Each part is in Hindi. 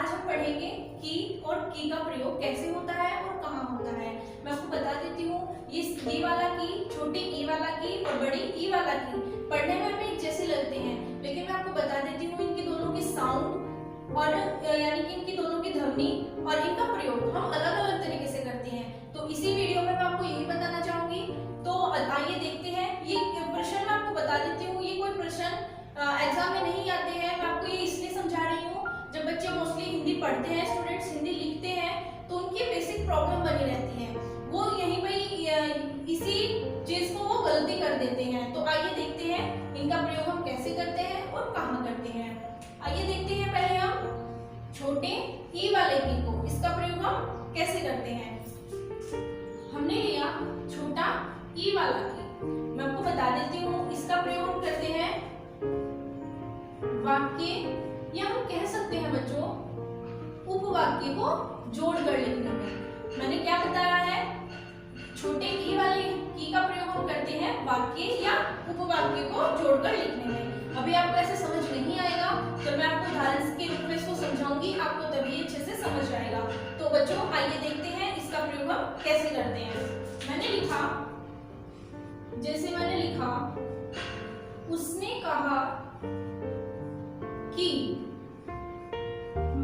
आज हम पढ़ेंगे की और की का प्रयोग कैसे होता है और कहाँ होता है। मैं आपको बता देती हूँ, ये वाला की, छोटे ई वाला की और बड़ी ई वाला की पढ़ने में हमें जैसे लगते हैं, लेकिन मैं आपको बता देती हूँ इनकी दोनों की साउंड और यानी कि इनकी दोनों की ध्वनि और इनका प्रयोग हम अलग अलग तरीके से करते हैं। तो इसी वीडियो में मैं आपको यही बताना चाहूंगी। तो आइए देखते हैं। ये प्रश्न मैं आपको बता देती हूँ, ये कोई प्रश्न एग्जाम में नहीं आते हैं। मैं आपको ये इसलिए समझा रही हूँ, जब बच्चे मोस्टली हिंदी पढ़ते हैं, स्टूडेंट्स हिंदी लिखते हैं, तो उनकी बेसिक प्रॉब्लम बनी रहती है, वो यहीं पे इसी चीज को वो गलती कर देते हैं। तो आइए देखते हैं इनका प्रयोग हम कैसे करते हैं और कहाँ करते हैं। आइए देखते हैं पहले हम छोटे ई वाले की को, इसका प्रयोग हम कैसे करते हैं। हमने लिया छोटा ई वाला की, मैं आपको बता देती हूँ इसका प्रयोग हम करते हैं वाक्य या हम कह सकते हैं बच्चों उपवाक्य को जोड़कर लिखने में। मैंने क्या बताया है, छोटे ई वाले की का प्रयोग हम करते हैं वाक्य या उपवाक्य को जोड़कर लिखने में। अभी आपको ऐसे समझ नहीं आएगा तो मैं आपको उदाहरण के रूप में इसको समझाऊंगी, आपको तभी अच्छे से समझ आएगा। तो बच्चों आइए देखते हैं इसका प्रयोग हम कैसे करते हैं। मैंने लिखा, जैसे मैंने लिखा उसने कहा कि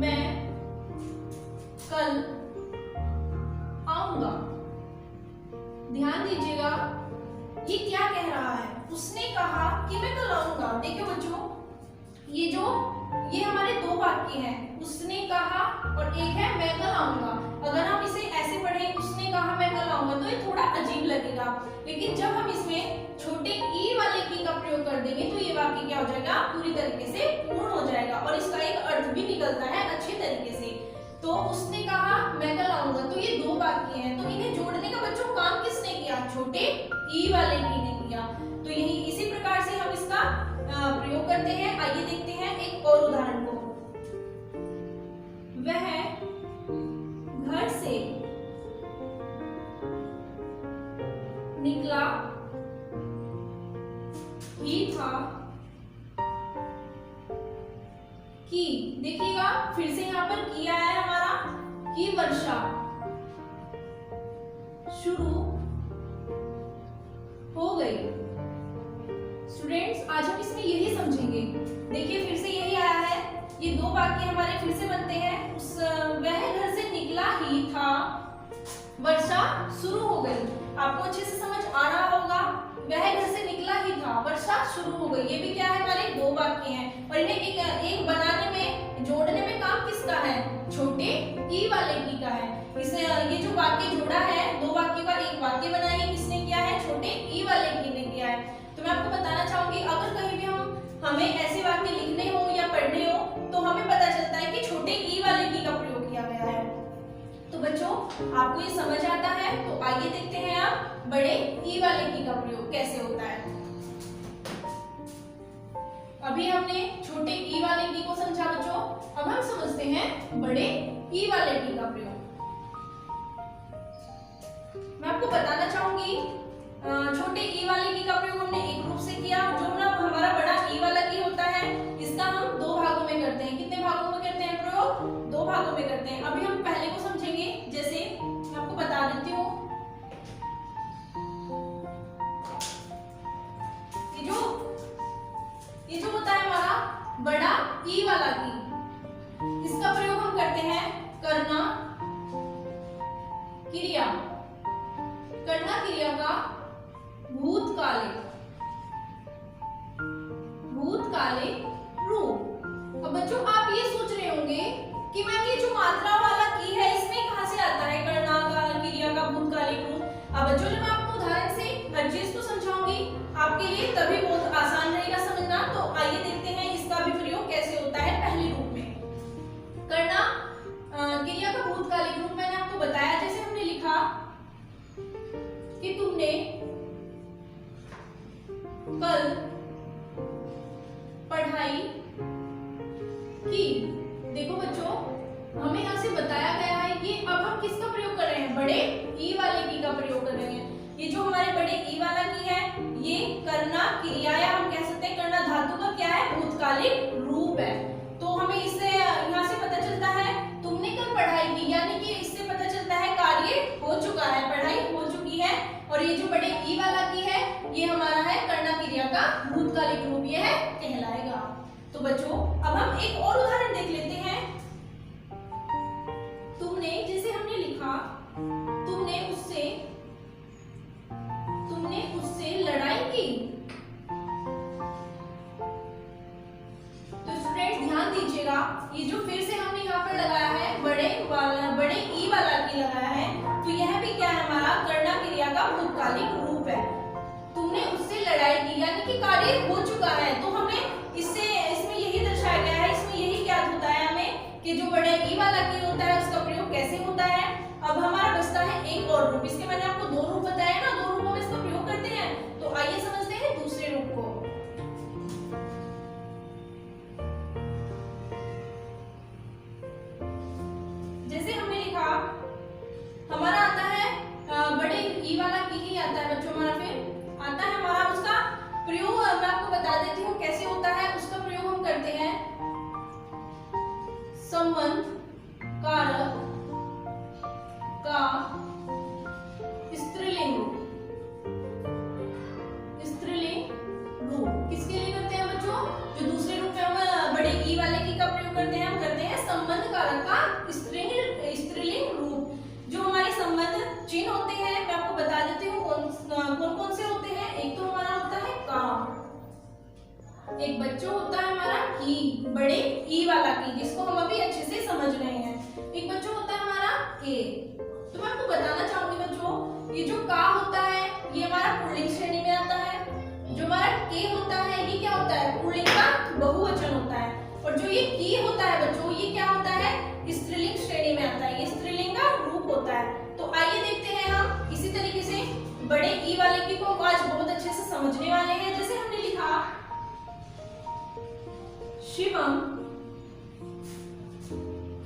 मैं कल आऊंगा। ध्यान दीजिएगा ये क्या कह रहा है, उसने कहा कि मैं कल आऊंगा। देखिए बच्चों, ये हमारे दो वाक्य हैं, उसने कहा और एक है मैं कल आऊंगा। अगर हम इसे ऐसे पढ़ें उसने कहा मैं कल आऊंगा तो ये थोड़ा अजीब लगेगा, लेकिन जब हम इसमें छोटे ई वाले की का प्रयोग कर देंगे तो ये वाक्य क्या हो जाएगा, पूरी तरीके से पूर्ण हो जाएगा और इसका एक अर्थ भी निकलता है अच्छे तरीके से। तो उसने कहा मैं कल आऊंगा, तो ये दो वाक्य हैं, तो इन्हें जोड़ने का बच्चों काम किसने किया, छोटे ई वाले की ने किया। तो यही इसी प्रकार से हम इसका प्रयोग करते हैं। आइए देखते हैं एक और उदाहरण को। वह घर से निकला ही था कि, देखिएगा फिर से यहाँ पर किया है हमारा, कि वर्षा शुरू हो गई। स्टूडेंट्स आज हम इसमें यही समझेंगे। देखिए फिर से यही आया है, ये दो वाक्य हमारे फिर से बनते हैं। वह घर से निकला ही था, वर्षा शुरू हो गई। आपको अच्छे से समझ आ रहा होगा, वह घर से निकला ही था, वर्षा शुरू हो गई। ये भी क्या है, हमारे दो वाक्य हैं और इन्हें एक बनाने में, जोड़ने में काम किसका है, छोटे ई वाले की का है। ये जो वाक्य जोड़ा है, दो वाक्य का एक वाक्य बनाइए, किसने किया है, छोटे ई वाले की ने किया है। तो मैं आपको बताना चाहूंगी, अगर कहीं भी हमें ऐसे वाक्य लिखने हो या पढ़ने हो तो हमें पता चलता है कि छोटे ई वाले की का प्रयोग किया गया है। तो बच्चों आपको ये समझ आता है, तो आइए देखते हैं आप बड़े ई वाले की का प्रयोग कैसे होता है। अभी हमने छोटे ई वाले की को समझा बच्चों, अब हम समझते हैं बड़े ई वाले की का प्रयोग। मैं आपको बताना चाहूंगी, छोटे ई वाले की का प्रयोग हमने एक रूप से किया, जो ना हमारा बड़ा ई वाला की होता है, इसका हम दो भागों में करते हैं। कितने भागों में करते हैं प्रयोग, दो भागों में करते हैं। अभी हम पहले को समझेंगे, जैसे मैं आपको बता देती हूँ, ये जो होता है हमारा बड़ा ई वाला की, इसका प्रयोग हम करते हैं करना क्रिया, करना क्रिया का भूतकाले रूप। अब बच्चों आप ये सोच रहे होंगे कि मैम ये जो मात्रा वाला की है इसमें कहां से आता है करना क्रिया का भूतकालिक रूप। अब बच्चों जब मैं आपको उदाहरण से हर चीज को समझाऊंगी आपके लिए, तभी बहुत आसान रहेगा समझना। तो आइए देखते हैं इसका भी प्रयोग कैसे होता है पहले रूप में। करना क्रिया का भूतकालिक रूप मैंने आपको बताया, जैसे हमने लिखा कि तुमने कल पढ़ाई की। देखो बच्चों हमें यहाँ से बताया गया है, ये अब हम किसका प्रयोग कर रहे हैं, बड़े ई वाले की का प्रयोग कर रहे हैं। ये जो हमारे बड़े ई वाला की है, ये करना क्रिया या हम कह सकते हैं करना धातु का क्या है, भूतकालिक रूप है। तो हमें इससे यहाँ से पता चलता है पढ़ाएगी, यानी कि इससे पता चलता है कार्य हो चुका है, पढ़ाई हो चुकी है। और ये जो बड़े ई वाला की है ये हमारा है कर्णा क्रिया का भूतकालिक रूप, ये है कहलाएगा। तो बच्चों अब हम एक और उदाहरण देख लेते हैं। तुमने, जैसे हमने लिखा तुमने उससे लड़ाई की। तो स्टूडेंट्स ध्यान दीजिएगा, ये जो फिर से हमने यहाँ पर लगाया है बड़े ई वाला की लगाया है, तो यह भी क्या है हमारा कर्णा क्रिया का भूतकालिक रूप है। तुमने उससे लड़ाई की यानी कि कार्य हो चुका है, तो हमें इसमें यही दर्शाया गया है, इसमें यही ज्ञात होता है हमें कि जो बड़े ई वाला की होता है उसका प्रयोग कैसे होता है। अब हमारा बचता है एक और रूप, इसके मैंने आपको दो रूप बताया ना, दो रूपों में इसका प्रयोग करते हैं। तो आइए समझते हैं दूसरे रूप को। जैसे हमने लिखा हमारा आता है बड़े ई वाला की ही आता है बच्चों, हमारा फिर आता है हमारा उसका प्रयोग मैं आपको बता देती हूँ कैसे होता है। उसका प्रयोग हम करते हैं संबंध कारक का स्त्रीलिंग रूप। किसके लिए करते हैं बच्चों? जो दूसरे रूप में हम बड़े ई वाले की का प्रयोग करते हैं, हम करते हैं संबंध कारक का स्त्रीलिंग रूप। जो हमारे संबंध चिन्ह होते हैं मैं आपको बता देती हूँ कौन कौन से होते हैं। एक तो हमारा होता है का, एक बच्चों होता है हमारा की, बड़े ई वाला की, जिसको हम अभी अच्छे से समझ रहे हैं। एक बच्चों होता है हमारा के। तो मैं आपको बताना चाहूंगी बच्चों, ये जो का होता है ये हमारा पुल्लिंग श्रेणी में आता है। जो हमारा के होता है ये क्या होता है? पुल्लिंग का बहुवचन होता है। और जो ये की होता है बच्चों ये क्या होता है? स्त्रीलिंग श्रेणी में आता है, ये स्त्रीलिंग का रूप होता है। तो आइए देखते हैं हम इसी तरीके से बड़े ई वाले की को आज बहुत अच्छे से समझने वाले हैं। जैसे हमने लिखा शिवम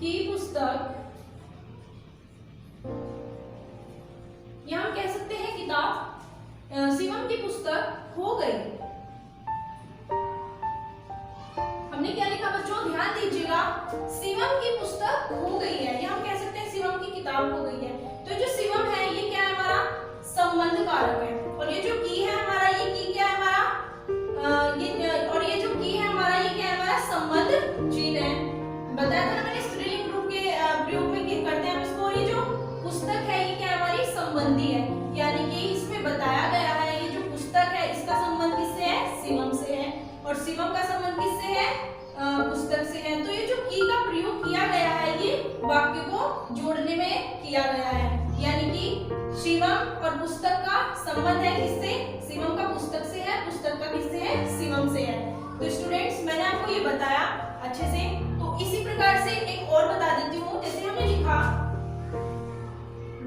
की पुस्तक, या हम कह सकते हैं किताब, शिवम की पुस्तक खो गई। हमने क्या लिखा बच्चों? ध्यान दीजिएगा, शिवम की पुस्तक खो गई है, या हम कह सकते हैं शिवम की किताब खो गई है। तो जो शिवम है ये क्या है हमारा? संबंध कारक है। और ये जो की है हमारा, ये की क्या है हमारा? और ये जो की है हमारा ये क्या है हमारा? संबंध चिन्ह है। बताया था ना मैंने स्त्रीलिंग रूप के प्रयोग में करते हैं इसको। और ये जो पुस्तक है ये क्या है हमारी? संबंधी है, यानी कि इसमें बताया गया है ये जो पुस्तक है इसका संबंध किससे है? शिवम से है। और शिवम का संबंध किससे है? पुस्तक से है। तो ये जो की का प्रयोग किया गया है ये वाक्य को जोड़ने में किया गया है, यानी कि शिवम और पुस्तक का संबंध है किससे? शिवम का पुस्तक से है, पुस्तक का किससे है? शिवम से है। तो स्टूडेंट्स मैंने आपको ये बताया अच्छे से। तो इसी प्रकार से एक और बता देती हूँ। जैसे हमने लिखा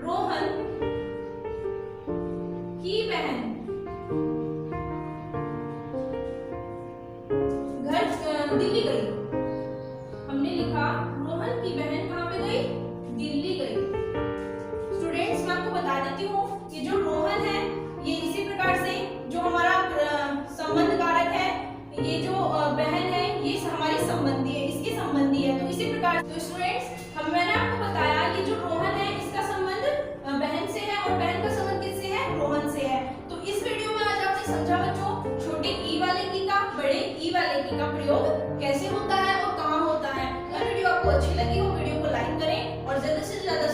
रोहन की बहन घर दिल्ली गई। हमने लिखा रोहन की बहन कहाँ पे गई? दिल्ली गई। स्टूडेंट्स मैं आपको बता देती हूँ ये जो रोहन है ये इसी प्रकार से जो हमारा संबंध कारक है, ये जो बहन है ये हमारी संबंधी है, इसकी संबंधी है। तो इसी प्रकार तो स्टूडेंट्स मैंने आपको बताया ये जो रोहन है इसका संबंध बहन से है, और बहन का संबंध किससे है? रोहन से है। तो इस वीडियो में आज आपने समझा बच्चों छोटे ई वाले की का बड़े ई वाले की का प्रयोग कैसे होता है और कहाँ होता है। अगर वीडियो आपको अच्छी लगी हो वीडियो को लाइक करें और ज्यादा से ज्यादा